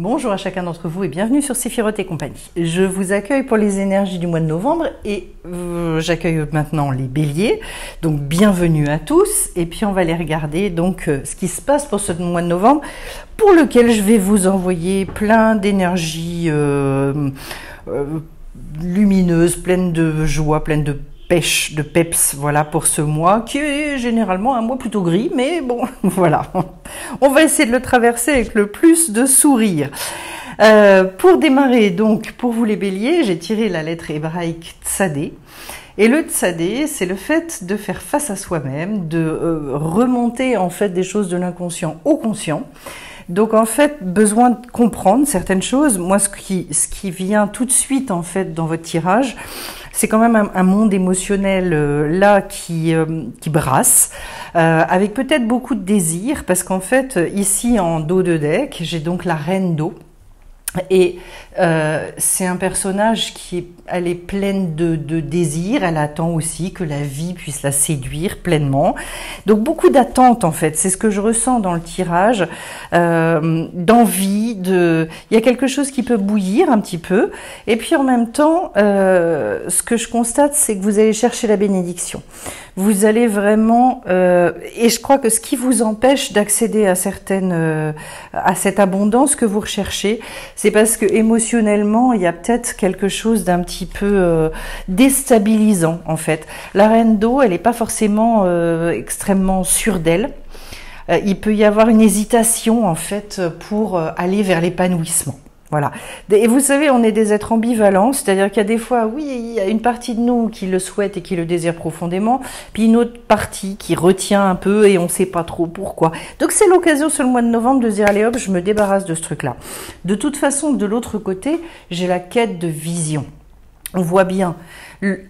Bonjour à chacun d'entre vous et bienvenue sur Séphiroth et compagnie. Je vous accueille pour les énergies du mois de novembre et j'accueille maintenant les béliers. Donc bienvenue à tous et puis on va aller regarder donc ce qui se passe pour ce mois de novembre pour lequel je vais vous envoyer plein d'énergies lumineuses, pleines de joie, pleines de pêche, de peps, voilà pour ce mois qui est généralement un mois plutôt gris, mais bon, voilà. On va essayer de le traverser avec le plus de sourire. Pour démarrer, donc, pour vous les béliers, j'ai tiré la lettre hébraïque Tsadé. Et le Tsadé, c'est le fait de faire face à soi-même, de remonter en fait des choses de l'inconscient au conscient. Donc en fait, besoin de comprendre certaines choses. Moi, ce qui vient tout de suite en fait dans votre tirage, c'est quand même un monde émotionnel là qui brasse, avec peut-être beaucoup de désirs, parce qu'en fait, ici en dos de deck, j'ai donc la reine d'eau. Et c'est un personnage elle est pleine de désirs, elle attend aussi que la vie puisse la séduire pleinement. Donc beaucoup d'attentes en fait, c'est ce que je ressens dans le tirage, d'envie, il y a quelque chose qui peut bouillir un petit peu. Et puis en même temps, ce que je constate, c'est que vous allez chercher la bénédiction. Vous allez vraiment, et je crois que ce qui vous empêche d'accéder à à cette abondance que vous recherchez, c'est parce que émotionnellement, il y a peut-être quelque chose d'un petit peu déstabilisant en fait. La reine d'eau, elle n'est pas forcément extrêmement sûre d'elle. Il peut y avoir une hésitation en fait pour aller vers l'épanouissement. Voilà. Et vous savez, on est des êtres ambivalents, c'est-à-dire qu'il y a des fois, oui, il y a une partie de nous qui le souhaite et qui le désire profondément, puis une autre partie qui retient un peu et on ne sait pas trop pourquoi. Donc c'est l'occasion sur le mois de novembre de se dire, allez hop, je me débarrasse de ce truc-là. De toute façon, de l'autre côté, j'ai la quête de vision. On voit bien,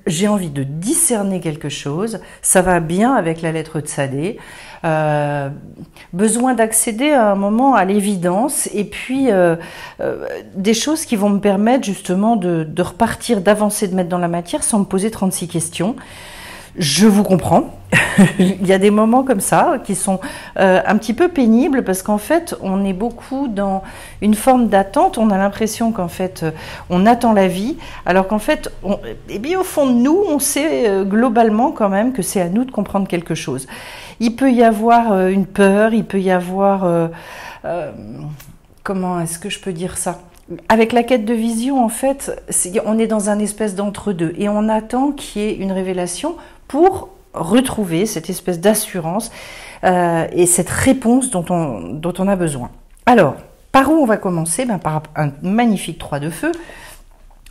j'ai envie de discerner quelque chose, ça va bien avec la lettre Tsadé, besoin d'accéder à un moment à l'évidence et puis des choses qui vont me permettre justement de repartir, d'avancer, de mettre dans la matière sans me poser 36 questions. Je vous comprends, il y a des moments comme ça qui sont un petit peu pénibles parce qu'en fait on est beaucoup dans une forme d'attente, on a l'impression qu'en fait on attend la vie alors qu'en fait eh bien, au fond de nous on sait globalement quand même que c'est à nous de comprendre quelque chose. Il peut y avoir une peur, il peut y avoir comment est-ce que je peux dire ça? Avec la quête de vision, en fait, on est dans un espèce d'entre-deux et on attend qu'il y ait une révélation pour retrouver cette espèce d'assurance et cette réponse dont on a besoin. Alors, par où on va commencer? Par un magnifique 3 de feu.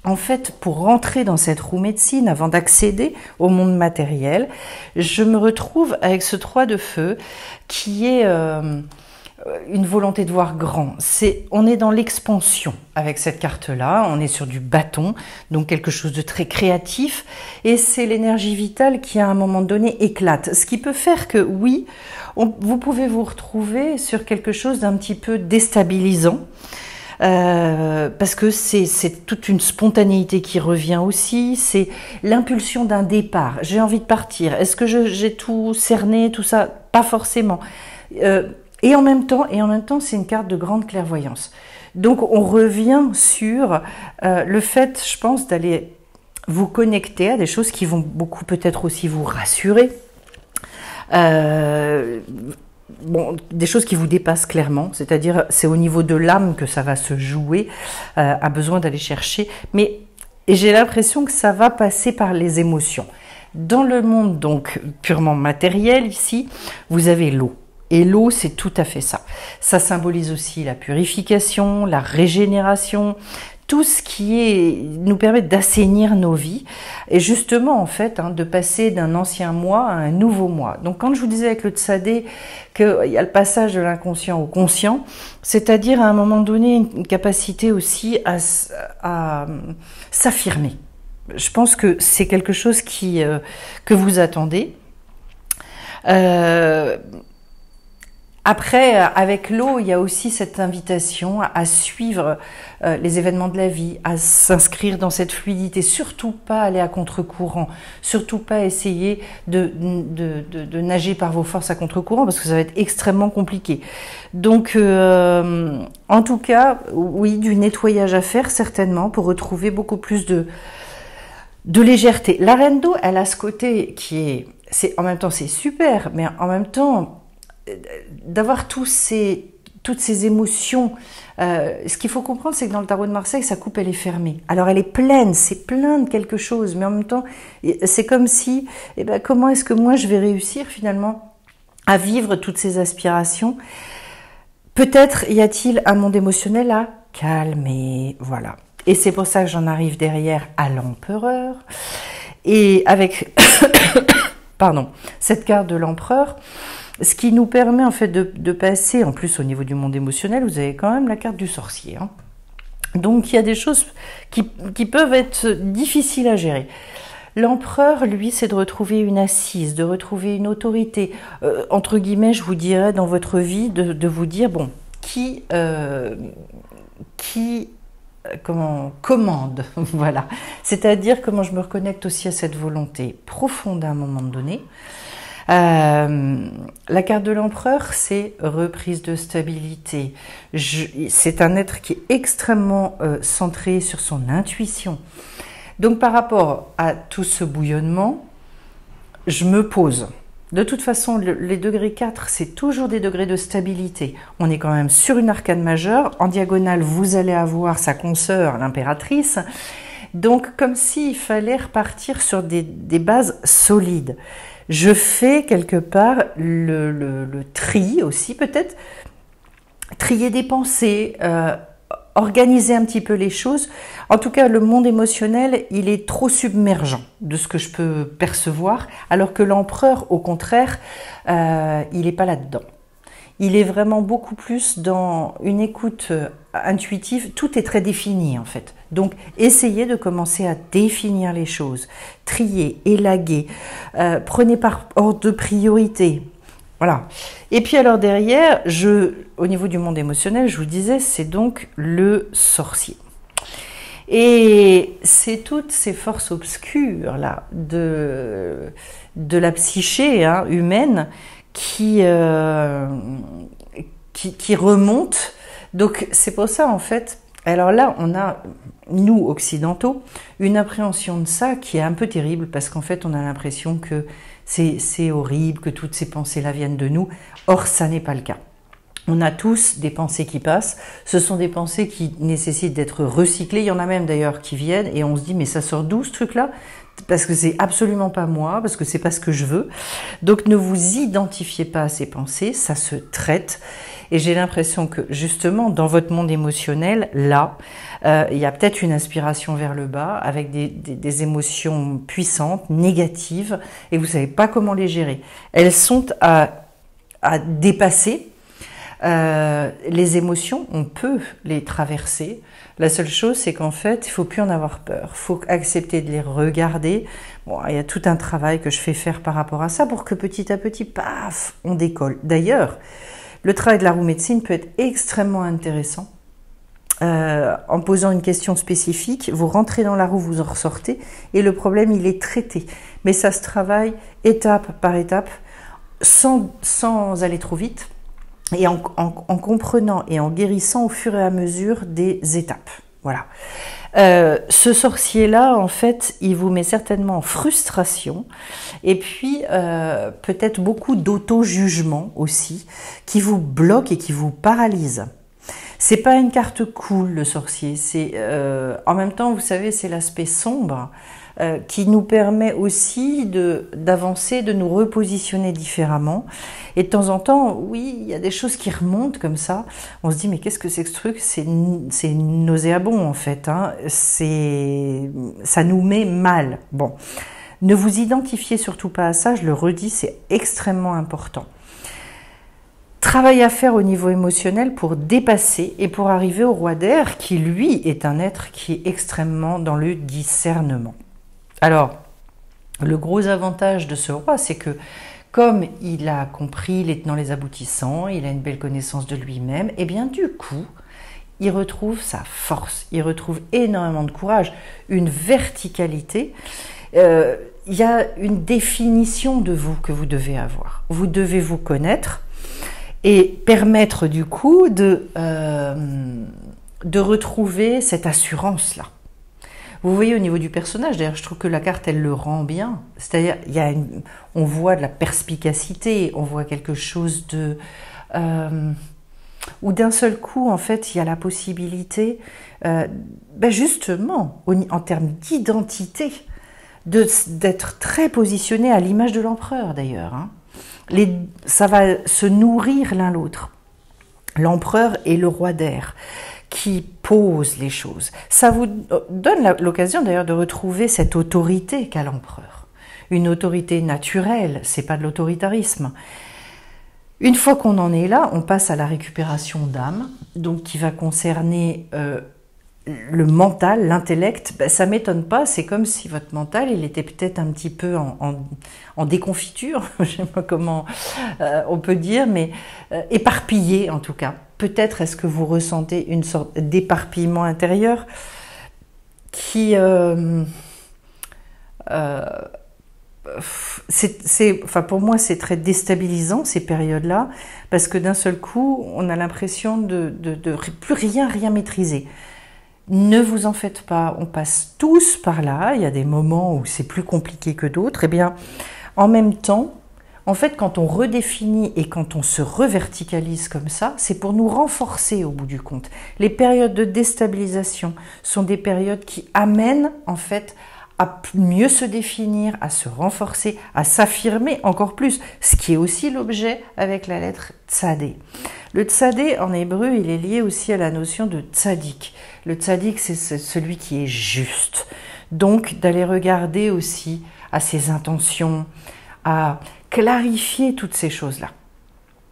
En fait, pour rentrer dans cette roue médecine, avant d'accéder au monde matériel, je me retrouve avec ce 3 de feu qui est une volonté de voir grand. On est dans l'expansion avec cette carte-là, on est sur du bâton, donc quelque chose de très créatif, et c'est l'énergie vitale qui à un moment donné éclate. Ce qui peut faire que oui, vous pouvez vous retrouver sur quelque chose d'un petit peu déstabilisant, parce que c'est toute une spontanéité qui revient aussi, c'est l'impulsion d'un départ. J'ai envie de partir. Est-ce que j'ai tout cerné, tout ça? Pas forcément. Et en même temps, c'est une carte de grande clairvoyance. Donc, on revient sur le fait, je pense, d'aller vous connecter à des choses qui vont beaucoup peut-être aussi vous rassurer. Des choses qui vous dépassent clairement, c'est-à-dire c'est au niveau de l'âme que ça va se jouer, a besoin d'aller chercher. Et j'ai l'impression que ça va passer par les émotions. Dans le monde donc purement matériel ici, vous avez l'eau. Et l'eau, c'est tout à fait ça. Ça symbolise aussi la purification, la régénération, tout ce qui nous permet d'assainir nos vies. Et justement, en fait, de passer d'un ancien moi à un nouveau moi. Donc, quand je vous disais avec le Tsadé qu'il y a le passage de l'inconscient au conscient, c'est-à-dire à un moment donné, une capacité aussi à s'affirmer. Je pense que c'est quelque chose que vous attendez. Après, avec l'eau, il y a aussi cette invitation à suivre les événements de la vie, à s'inscrire dans cette fluidité, surtout pas aller à contre-courant, surtout pas essayer de nager par vos forces à contre-courant, parce que ça va être extrêmement compliqué. Donc, en tout cas, oui, du nettoyage à faire, certainement, pour retrouver beaucoup plus de légèreté. La reine d'eau, elle a ce côté qui est en même temps, c'est super, mais en même temps, d'avoir toutes ces émotions. Ce qu'il faut comprendre, c'est que dans le tarot de Marseille, sa coupe, elle est fermée. Alors, elle est pleine, c'est plein de quelque chose, mais en même temps, c'est comme si, comment est-ce que moi, je vais réussir finalement à vivre toutes ces aspirations? Peut-être y a-t-il un monde émotionnel à calmer, voilà. Et c'est pour ça que j'en arrive derrière à l'empereur. Et avec, pardon, cette carte de l'empereur, ce qui nous permet en fait de passer, en plus au niveau du monde émotionnel, vous avez quand même la carte du sorcier. Hein. Donc il y a des choses qui peuvent être difficiles à gérer. L'empereur, lui, c'est de retrouver une assise, de retrouver une autorité. Entre guillemets, je vous dirais dans votre vie, de vous dire, bon, qui commande, voilà. C'est-à-dire comment je me reconnecte aussi à cette volonté profonde à un moment donné. La carte de l'empereur, c'est reprise de stabilité. C'est un être qui est extrêmement centré sur son intuition. Donc par rapport à tout ce bouillonnement, je me pose. De toute façon, les degrés 4, c'est toujours des degrés de stabilité. On est quand même sur une arcane majeure. En diagonale, vous allez avoir sa consoeur, l'impératrice. Donc comme s'il fallait repartir sur des bases solides. Je fais quelque part le tri aussi, peut-être trier des pensées, organiser un petit peu les choses. En tout cas, le monde émotionnel, il est trop submergent de ce que je peux percevoir, alors que l'empereur, au contraire, il n'est pas là-dedans. Il est vraiment beaucoup plus dans une écoute intuitive. Tout est très défini en fait. Donc, essayez de commencer à définir les choses, trier, élaguer, prenez par ordre de priorité. Voilà. Et puis alors derrière, au niveau du monde émotionnel, je vous disais, c'est donc le sorcier. Et c'est toutes ces forces obscures là de la psyché humaine qui remontent. Donc c'est pour ça en fait. Alors là, on a, nous occidentaux, une appréhension de ça qui est un peu terrible parce qu'en fait, on a l'impression que c'est horrible, que toutes ces pensées-là viennent de nous. Or, ça n'est pas le cas. On a tous des pensées qui passent. Ce sont des pensées qui nécessitent d'être recyclées. Il y en a même d'ailleurs qui viennent et on se dit mais ça sort d'où ce truc-là? Parce que c'est absolument pas moi, parce que c'est pas ce que je veux. Donc ne vous identifiez pas à ces pensées, ça se traite. Et j'ai l'impression que justement dans votre monde émotionnel, là, il y a peut-être une aspiration vers le bas avec des émotions puissantes, négatives, et vous savez pas comment les gérer. Elles sont à dépasser. Les émotions, on peut les traverser. La seule chose, c'est qu'en fait, il faut plus en avoir peur. Il faut accepter de les regarder. Bon, il y a tout un travail que je fais faire par rapport à ça pour que petit à petit, paf, on décolle. D'ailleurs, le travail de la roue médecine peut être extrêmement intéressant. En posant une question spécifique, vous rentrez dans la roue, vous en ressortez, et le problème, il est traité. Mais ça se travaille étape par étape, sans aller trop vite. Et en comprenant et en guérissant au fur et à mesure des étapes. Voilà. Ce sorcier-là, en fait, il vous met certainement en frustration et puis peut-être beaucoup d'auto-jugement aussi qui vous bloque et qui vous paralyse. C'est pas une carte cool, le sorcier. C'est en même temps, vous savez, c'est l'aspect sombre qui nous permet aussi d'avancer, de nous repositionner différemment. Et de temps en temps, oui, il y a des choses qui remontent comme ça. On se dit, mais qu'est-ce que c'est que ce truc? C'est nauséabond, en fait. Hein. Ça nous met mal. Bon, ne vous identifiez surtout pas à ça. Je le redis, c'est extrêmement important. Travail à faire au niveau émotionnel pour dépasser et pour arriver au roi d'air qui, lui, est un être qui est extrêmement dans le discernement. Alors, le gros avantage de ce roi, c'est que Comme il a compris les tenants les aboutissants, il a une belle connaissance de lui-même, et bien du coup, il retrouve sa force, il retrouve énormément de courage, une verticalité. Il y a une définition de vous que vous devez avoir. Vous devez vous connaître et permettre du coup de retrouver cette assurance-là. Vous voyez au niveau du personnage, d'ailleurs je trouve que la carte elle le rend bien, c'est-à-dire on voit de la perspicacité, on voit quelque chose de... où d'un seul coup en fait il y a la possibilité, justement en termes d'identité, d'être très positionné à l'image de l'empereur d'ailleurs. Hein. Ça va se nourrir l'un l'autre. L'empereur et le roi d'air qui posent les choses. Ça vous donne l'occasion d'ailleurs de retrouver cette autorité qu'a l'empereur. Une autorité naturelle, c'est pas de l'autoritarisme. Une fois qu'on en est là, on passe à la récupération d'âme, donc qui va concerner le mental, l'intellect. Ça m'étonne pas, c'est comme si votre mental, il était peut-être un petit peu en déconfiture, je sais pas comment on peut dire, mais éparpillé en tout cas. Peut-être est-ce que vous ressentez une sorte d'éparpillement intérieur qui... enfin pour moi c'est très déstabilisant ces périodes-là parce que d'un seul coup on a l'impression de plus rien maîtriser. Ne vous en faites pas, on passe tous par là, il y a des moments où c'est plus compliqué que d'autres. Eh bien, en même temps, en fait, quand on redéfinit et quand on se reverticalise comme ça, c'est pour nous renforcer au bout du compte. Les périodes de déstabilisation sont des périodes qui amènent en fait à mieux se définir, à se renforcer, à s'affirmer encore plus, ce qui est aussi l'objet avec la lettre Tzadé. Le Tzadé, en hébreu, il est lié aussi à la notion de Tzadik. Le Tzadik, c'est celui qui est juste. Donc, d'aller regarder aussi à ses intentions, à clarifier toutes ces choses-là.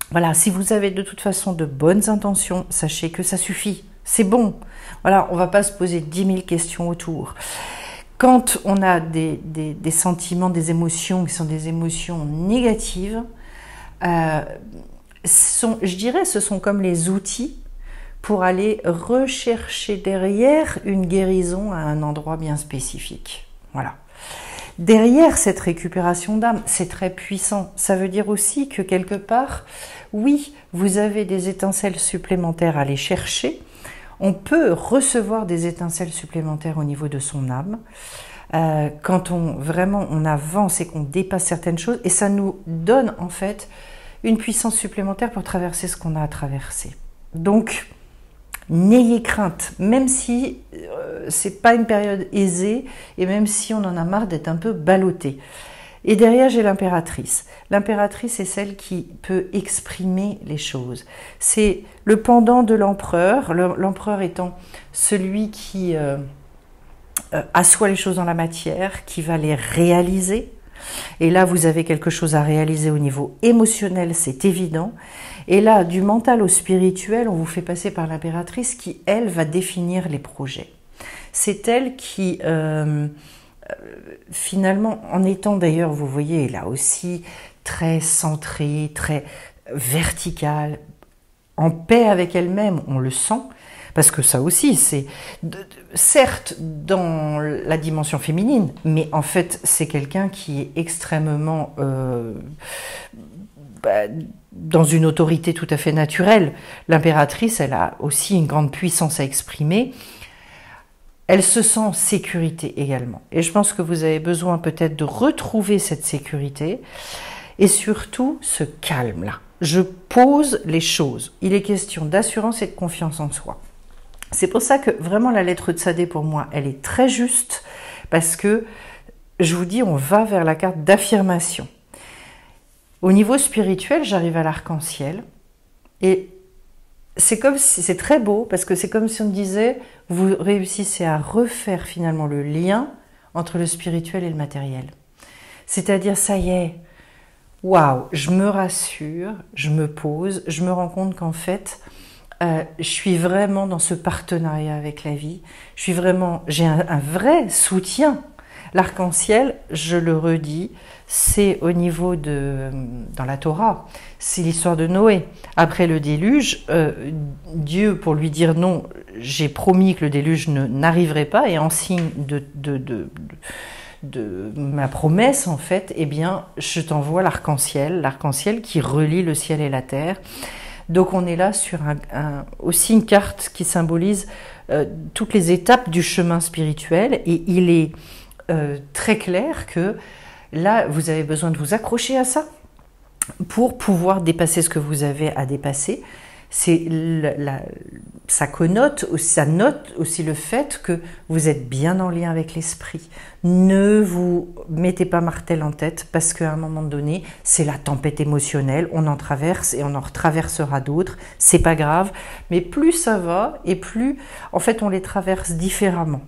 Voilà, si vous avez de toute façon de bonnes intentions, sachez que ça suffit, c'est bon. Voilà, on ne va pas se poser 10 000 questions autour. Quand on a des sentiments, des émotions qui sont des émotions négatives, je dirais ce sont comme les outils pour aller rechercher derrière une guérison à un endroit bien spécifique. Voilà. Derrière cette récupération d'âme, c'est très puissant. Ça veut dire aussi que quelque part, oui, vous avez des étincelles supplémentaires à aller chercher. On peut recevoir des étincelles supplémentaires au niveau de son âme quand on avance et qu'on dépasse certaines choses, et ça nous donne en fait une puissance supplémentaire pour traverser ce qu'on a à traverser. Donc, n'ayez crainte, même si c'est pas une période aisée et même si on en a marre d'être un peu ballotté. Et derrière, j'ai l'impératrice. L'impératrice est celle qui peut exprimer les choses. C'est le pendant de l'empereur, l'empereur étant celui qui assoit les choses dans la matière, qui va les réaliser. Et là, vous avez quelque chose à réaliser au niveau émotionnel, c'est évident. Et là, du mental au spirituel, on vous fait passer par l'impératrice qui, elle, va définir les projets. C'est elle qui... finalement, en étant d'ailleurs, vous voyez, là aussi, très centrée, très verticale, en paix avec elle-même, on le sent, parce que ça aussi, c'est certes dans la dimension féminine, mais en fait, c'est quelqu'un qui est extrêmement dans une autorité tout à fait naturelle. L'impératrice, elle a aussi une grande puissance à exprimer. Elle se sent en sécurité également. Et je pense que vous avez besoin peut-être de retrouver cette sécurité et surtout ce calme-là. Je pose les choses. Il est question d'assurance et de confiance en soi. C'est pour ça que vraiment la lettre Tzadé pour moi, elle est très juste parce que je vous dis, on va vers la carte d'affirmation. Au niveau spirituel, j'arrive à l'arc-en-ciel et c'est comme si, c'est très beau parce que c'est comme si on disait, vous réussissez à refaire finalement le lien entre le spirituel et le matériel. C'est-à-dire, ça y est, waouh, je me rassure, je me pose, je me rends compte qu'en fait, je suis vraiment dans ce partenariat avec la vie. J'ai un vrai soutien. L'arc-en-ciel, je le redis, c'est au niveau de... dans la Torah, c'est l'histoire de Noé. Après le déluge, Dieu, pour lui dire non, j'ai promis que le déluge n'arriverait pas, et en signe de ma promesse, en fait, eh bien, je t'envoie l'arc-en-ciel qui relie le ciel et la terre. Donc on est là sur aussi une carte qui symbolise toutes les étapes du chemin spirituel, et il est très clair que là, vous avez besoin de vous accrocher à ça pour pouvoir dépasser ce que vous avez à dépasser. Ça note aussi le fait que vous êtes bien en lien avec l'esprit. Ne vous mettez pas martel en tête, parce qu'à un moment donné, c'est la tempête émotionnelle, on en traverse et on en retraversera d'autres, c'est pas grave, mais plus ça va et plus, en fait, on les traverse différemment.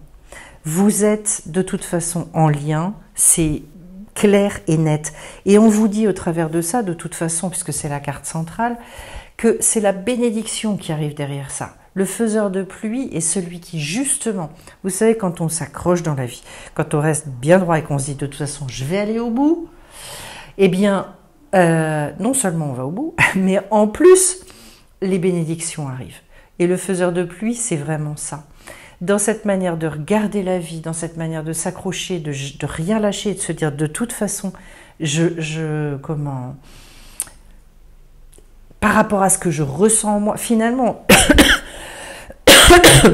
Vous êtes de toute façon en lien, c'est clair et net. Et on vous dit au travers de ça, de toute façon, puisque c'est la carte centrale, que c'est la bénédiction qui arrive derrière ça. Le faiseur de pluie est celui qui, justement, vous savez, quand on s'accroche dans la vie, quand on reste bien droit et qu'on se dit de toute façon je vais aller au bout, eh bien, non seulement on va au bout, mais en plus, les bénédictions arrivent. Et le faiseur de pluie, c'est vraiment ça. Dans cette manière de regarder la vie, dans cette manière de s'accrocher, de rien lâcher, de se dire de toute façon, par rapport à ce que je ressens en moi, finalement,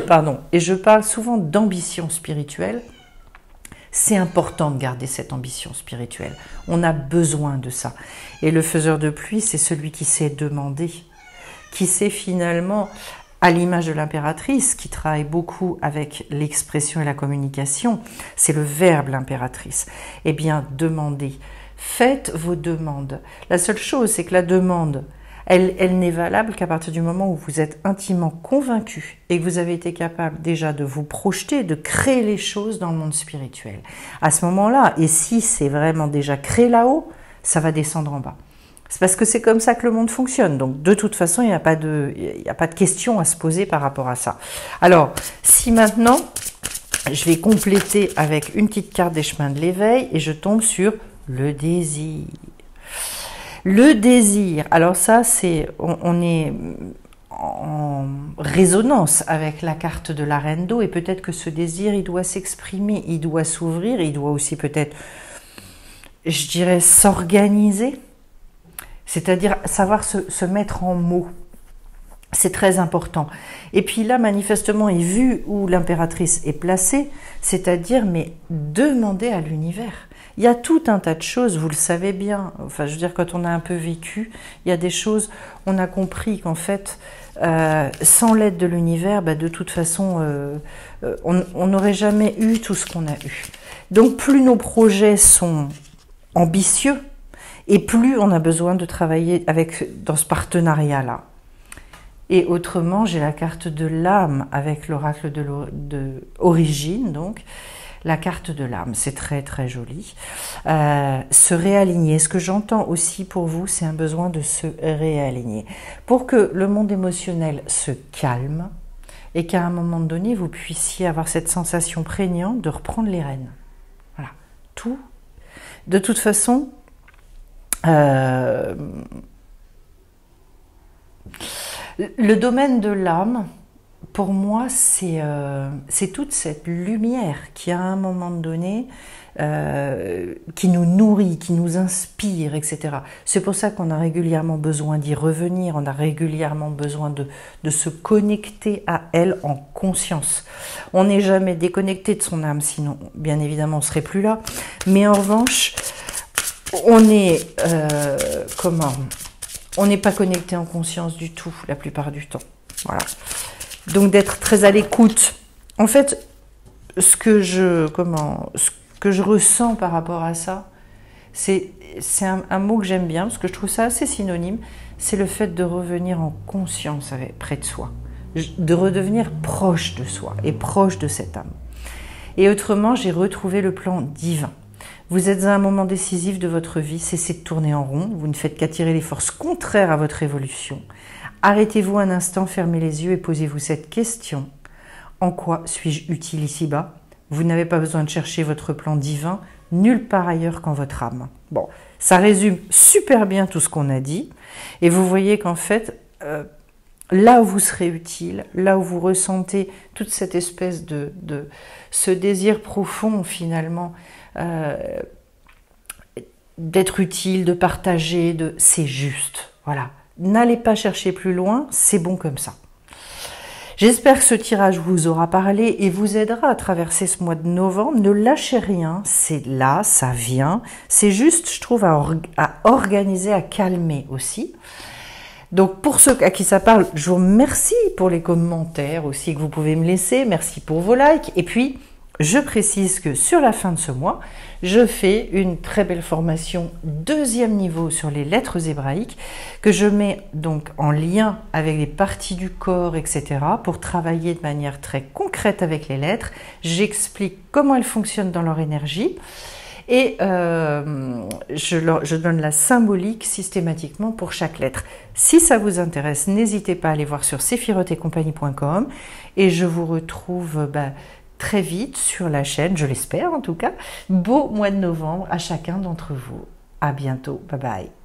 pardon, et je parle souvent d'ambition spirituelle, c'est important de garder cette ambition spirituelle. On a besoin de ça. Et le faiseur de pluie, c'est celui qui sait demander, qui sait finalement, à l'image de l'impératrice, qui travaille beaucoup avec l'expression et la communication, c'est le verbe l'impératrice. Eh bien, demandez. Faites vos demandes. La seule chose, c'est que la demande, elle n'est valable qu'à partir du moment où vous êtes intimement convaincu et que vous avez été capable déjà de vous projeter, de créer les choses dans le monde spirituel. À ce moment-là, et si c'est vraiment déjà créé là-haut, ça va descendre en bas. C'est parce que c'est comme ça que le monde fonctionne. Donc, de toute façon, il n'y a pas de question à se poser par rapport à ça. Alors, si maintenant, je vais compléter avec une petite carte des chemins de l'éveil et je tombe sur le désir. Le désir, alors ça, on est en résonance avec la carte de la reine d'eau, et peut-être que ce désir, il doit s'exprimer, il doit s'ouvrir, il doit aussi peut-être, je dirais, s'organiser. C'est-à-dire savoir se mettre en mots. C'est très important. Et puis là, manifestement, et vu où l'impératrice est placée, c'est-à-dire, mais demander à l'univers. Il y a tout un tas de choses, vous le savez bien. Enfin, je veux dire, quand on a un peu vécu, il y a des choses, on a compris qu'en fait, sans l'aide de l'univers, de toute façon, on n'aurait jamais eu tout ce qu'on a eu. Donc, plus nos projets sont ambitieux, et plus on a besoin de travailler dans ce partenariat-là. Et autrement, j'ai la carte de l'âme avec l'oracle de Origine, donc la carte de l'âme, c'est très très joli. Se réaligner, ce que j'entends aussi pour vous, c'est un besoin de se réaligner. Pour que le monde émotionnel se calme et qu'à un moment donné, vous puissiez avoir cette sensation prégnante de reprendre les rênes. Voilà, tout. De toute façon, le domaine de l'âme, pour moi, c'est toute cette lumière qui, à un moment donné, qui nous nourrit, qui nous inspire, etc. C'est pour ça qu'on a régulièrement besoin d'y revenir, on a régulièrement besoin de se connecter à elle en conscience. On n'est jamais déconnecté de son âme, sinon, bien évidemment, on ne serait plus là. Mais en revanche, on est, on n'est pas connecté en conscience du tout, la plupart du temps. Voilà. Donc d'être très à l'écoute. En fait, ce que je ressens par rapport à ça, c'est un mot que j'aime bien, parce que je trouve ça assez synonyme, c'est le fait de revenir en conscience près de soi, de redevenir proche de soi et proche de cette âme. Et autrement, j'ai retrouvé le plan divin. Vous êtes à un moment décisif de votre vie, cessez de tourner en rond, vous ne faites qu'attirer les forces contraires à votre évolution. Arrêtez-vous un instant, fermez les yeux et posez-vous cette question. En quoi suis-je utile ici-bas? Vous n'avez pas besoin de chercher votre plan divin nulle part ailleurs qu'en votre âme. Bon, ça résume super bien tout ce qu'on a dit. Et vous voyez qu'en fait, là où vous serez utile, là où vous ressentez toute cette espèce de ce désir profond finalement d'être utile, de partager, c'est juste. Voilà. N'allez pas chercher plus loin, c'est bon comme ça. J'espère que ce tirage vous aura parlé et vous aidera à traverser ce mois de novembre. Ne lâchez rien, c'est là, ça vient. C'est juste, je trouve, à organiser, à calmer aussi. Donc pour ceux à qui ça parle, je vous remercie pour les commentaires aussi que vous pouvez me laisser. Merci pour vos likes. Et puis, je précise que sur la fin de ce mois, je fais une très belle formation 2e niveau sur les lettres hébraïques que je mets donc en lien avec les parties du corps, etc. pour travailler de manière très concrète avec les lettres. J'explique comment elles fonctionnent dans leur énergie et je donne la symbolique systématiquement pour chaque lettre. Si ça vous intéresse, n'hésitez pas à aller voir sur sephirotetcompagnie.com et je vous retrouve très vite sur la chaîne, je l'espère en tout cas. Beau mois de novembre à chacun d'entre vous. À bientôt. Bye bye.